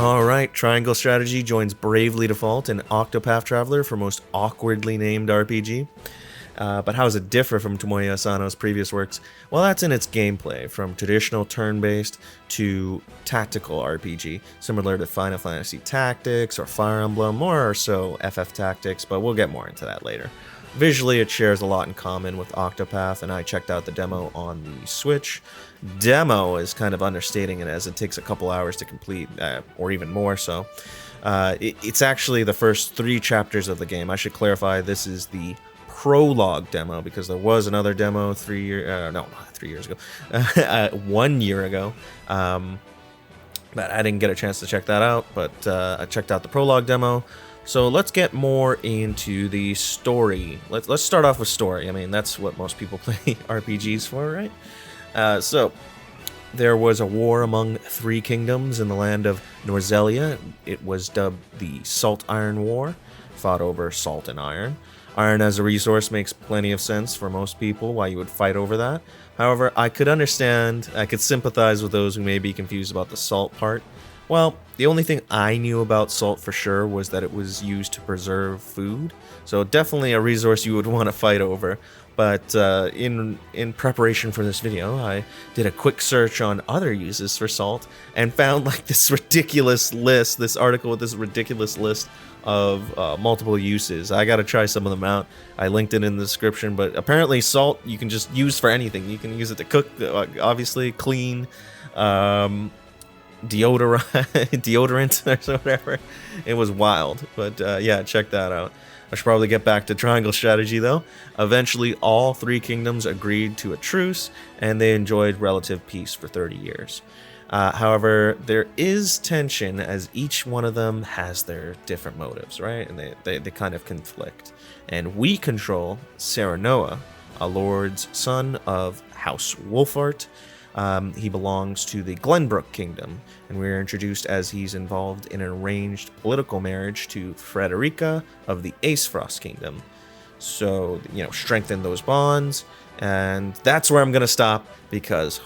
Alright, Triangle Strategy joins Bravely Default and Octopath Traveler for most awkwardly named RPG. But how does it differ from Tomoya Asano's previous works? Well, that's in its gameplay, from traditional turn-based to tactical RPG, similar to Final Fantasy Tactics or Fire Emblem, or so FF Tactics, but we'll get more into that later. Visually, it shares a lot in common with Octopath, and I checked out the demo on the Switch. Demo is kind of understating it, as it takes a couple hours to complete, or even more so. It's actually the first 3 chapters of the game. I should clarify, this is the prologue demo, because there was another demo not 3 years ago, 1 year ago. But I didn't get a chance to check that out, but I checked out the prologue demo. So let's get more into the story. Let's start off with story. I mean, that's what most people play RPGs for, right? So there was a war among 3 kingdoms in the land of Norzelia. It was dubbed the Salt Iron War, fought over salt and iron. Iron as a resource makes plenty of sense for most people why you would fight over that. However, I could sympathize with those who may be confused about the salt part. Well, the only thing I knew about salt for sure was that it was used to preserve food, so definitely a resource you would want to fight over. But in preparation for this video, I did a quick search on other uses for salt and found like this article with this ridiculous list of multiple uses. I gotta try some of them out. I linked it in the description, but apparently salt you can just use for anything. You can use it to cook, obviously, clean, deodorant or whatever. It was wild, but yeah, check that out. I should probably get back to Triangle Strategy though. Eventually all 3 kingdoms agreed to a truce and they enjoyed relative peace for 30 years. However, there is tension as each one of them has their different motives, right? And they kind of conflict. And we control Serenoa, a lord's son of House Wolfart. He belongs to the Glenbrook Kingdom, and we're introduced as he's involved in an arranged political marriage to Frederica of the Acefrost Kingdom. So, strengthen those bonds, and that's where I'm going to stop, because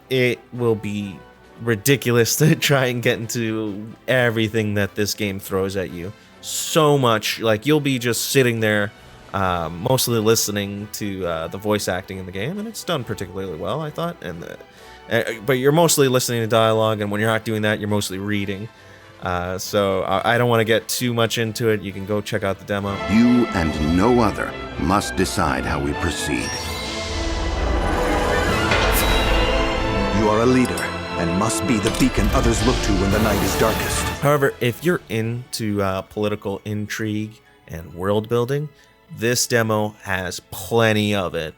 it will be ridiculous to try and get into everything that this game throws at you. So much, like, you'll be just sitting there mostly listening to the voice acting in the game, and it's done particularly well, I thought. But you're mostly listening to dialogue, and when you're not doing that, you're mostly reading. So I don't want to get too much into it. You can go check out the demo. You and no other must decide how we proceed. You are a leader and must be the beacon others look to when the night is darkest. However, if you're into political intrigue and world building, this demo has plenty of it.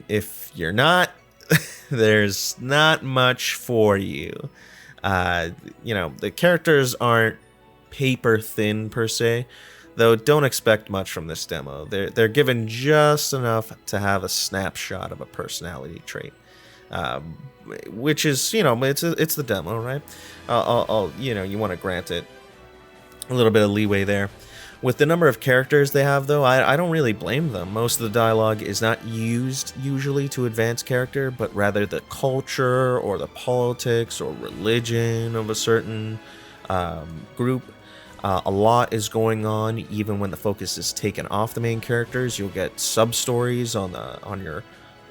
If you're not, there's not much for you. The characters aren't paper thin per se, though don't expect much from this demo. They're given just enough to have a snapshot of a personality trait. Which is, it's the demo, right? You want to grant it a little bit of leeway there. With the number of characters they have, though, I don't really blame them. Most of the dialogue is not used usually to advance character, but rather the culture or the politics or religion of a certain group. A lot is going on even when the focus is taken off the main characters. You'll get sub-stories on your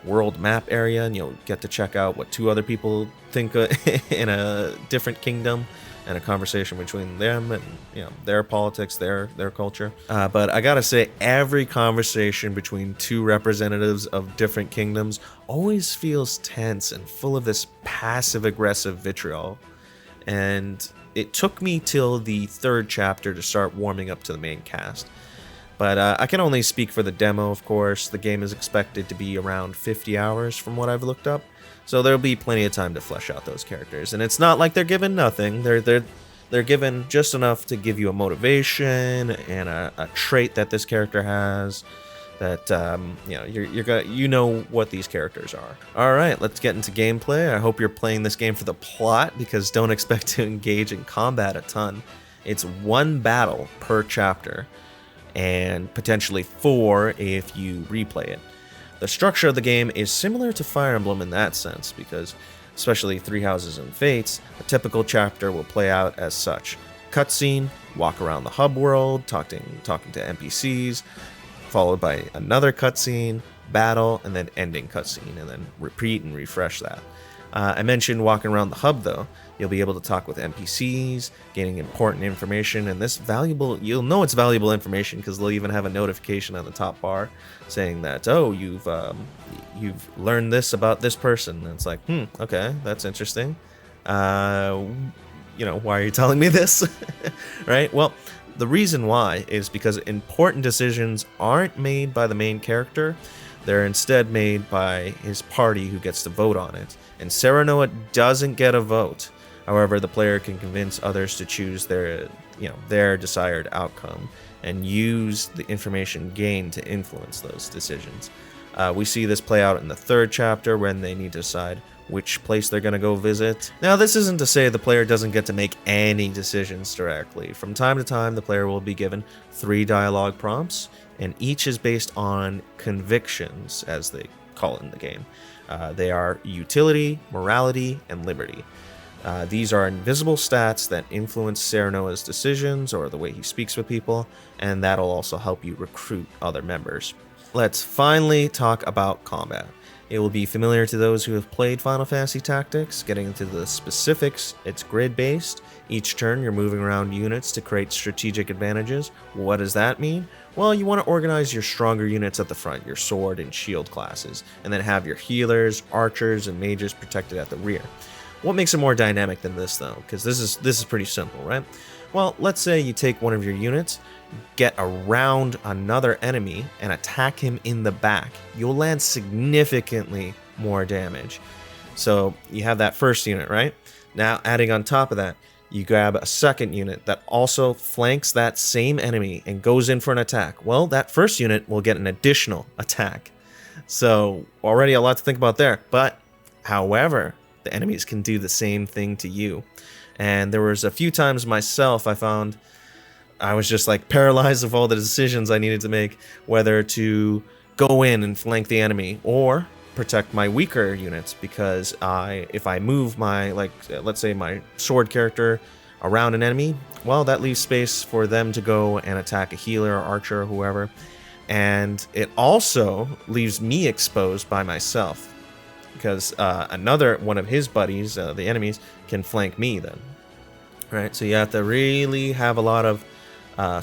world map area, and you'll get to check out what 2 other people think in a different kingdom, and a conversation between them and their politics, their culture. But I gotta say, every conversation between 2 representatives of different kingdoms always feels tense and full of this passive-aggressive vitriol. And it took me till the 3rd chapter to start warming up to the main cast. But I can only speak for the demo, of course. The game is expected to be around 50 hours from what I've looked up. So there'll be plenty of time to flesh out those characters. And it's not like they're given nothing. They're given just enough to give you a motivation and a trait that this character has. That you know what these characters are. All right, let's get into gameplay. I hope you're playing this game for the plot, because don't expect to engage in combat a ton. It's 1 battle per chapter, and potentially 4 if you replay it. The structure of the game is similar to Fire Emblem in that sense, because especially Three Houses and Fates, a typical chapter will play out as such. Cutscene, walk around the hub world, talking to NPCs, followed by another cutscene, battle, and then ending cutscene, and then repeat and refresh that. I mentioned walking around the hub though. You'll be able to talk with NPCs, gaining important information, and you'll know it's valuable information because they'll even have a notification on the top bar saying that, oh, you've learned this about this person. And it's like, okay, that's interesting. Why are you telling me this? Right? Well, the reason why is because important decisions aren't made by the main character. They're instead made by his party who gets to vote on it. And Serenoa doesn't get a vote. However, the player can convince others to choose their desired outcome and use the information gained to influence those decisions. We see this play out in the third chapter when they need to decide which place they're going to go visit. Now, this isn't to say the player doesn't get to make any decisions directly. From time to time, the player will be given 3 dialogue prompts, and each is based on convictions, as they call it in the game. They are utility, morality, and liberty. These are invisible stats that influence Serenoa's decisions or the way he speaks with people, and that'll also help you recruit other members. Let's finally talk about combat. It will be familiar to those who have played Final Fantasy Tactics. Getting into the specifics, it's grid-based. Each turn, you're moving around units to create strategic advantages. What does that mean? Well, you want to organize your stronger units at the front, your sword and shield classes, and then have your healers, archers, and mages protected at the rear. What makes it more dynamic than this, though? Because this is pretty simple, right? Well, let's say you take one of your units, get around another enemy, and attack him in the back. You'll land significantly more damage. So you have that first unit, right? Now, adding on top of that, you grab a second unit that also flanks that same enemy and goes in for an attack. Well, that first unit will get an additional attack. So already a lot to think about there. But, however, the enemies can do the same thing to you. And there was a few times myself I found I was just like paralyzed of all the decisions I needed to make, whether to go in and flank the enemy or protect my weaker units, because if I move my, let's say my sword character around an enemy, well, that leaves space for them to go and attack a healer or archer or whoever. And it also leaves me exposed by myself, because another one of his buddies, the enemies, can flank me then. Right? So you have to really have a lot of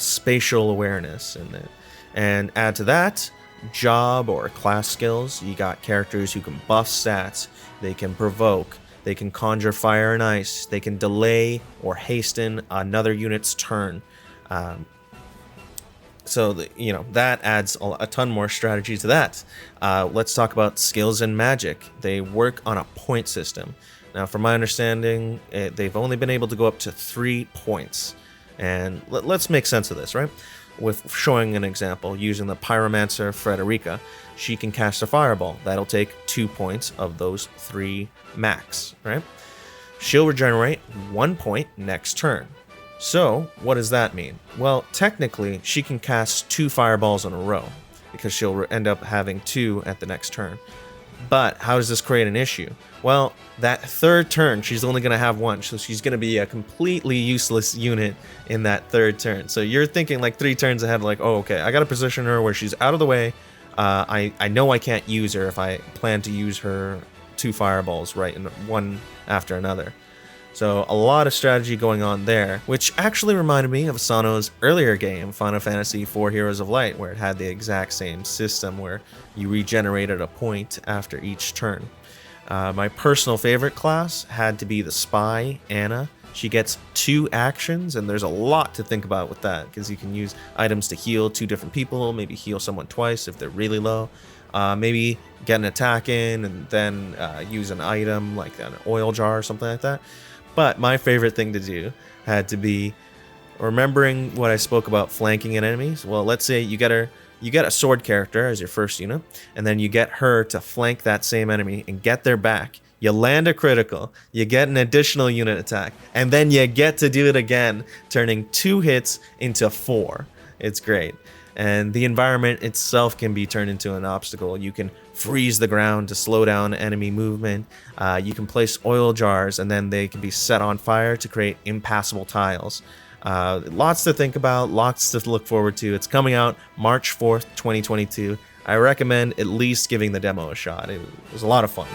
spatial awareness in it. And add to that, job or class skills. You got characters who can buff stats, they can provoke, they can conjure fire and ice, they can delay or hasten another unit's turn. So that adds a ton more strategy to that. Let's talk about skills and magic. They work on a point system. Now, from my understanding, they've only been able to go up to 3 points. And let's make sense of this, right? With showing an example, using the Pyromancer Frederica, she can cast a fireball. That'll take 2 points of those 3 max, right? She'll regenerate 1 point next turn. So, what does that mean? Well, technically, she can cast 2 fireballs in a row, because she'll end up having 2 at the next turn. But how does this create an issue? Well, that third turn, she's only going to have 1, so she's going to be a completely useless unit in that third turn. So you're thinking like 3 turns ahead, like, oh, okay, I got to position her where she's out of the way. I know I can't use her if I plan to use her 2 fireballs right in one after another. So a lot of strategy going on there, which actually reminded me of Asano's earlier game, Final Fantasy IV Heroes of Light, where it had the exact same system where you regenerated a point after each turn. My personal favorite class had to be the Spy, Anna. She gets 2 actions, and there's a lot to think about with that, because you can use items to heal 2 different people, maybe heal someone twice if they're really low, maybe get an attack in and then use an item like an oil jar or something like that. But my favorite thing to do had to be remembering what I spoke about flanking an enemy. Well, let's say you get a sword character as your first unit, and then you get her to flank that same enemy and get their back. You land a critical, you get an additional unit attack, and then you get to do it again, turning 2 hits into 4. It's great. and the environment itself can be turned into an obstacle. You can freeze the ground to slow down enemy movement. You can place oil jars, and then they can be set on fire to create impassable tiles. Lots to think about, lots to look forward to. It's coming out March 4th, 2022. I recommend at least giving the demo a shot. It was a lot of fun.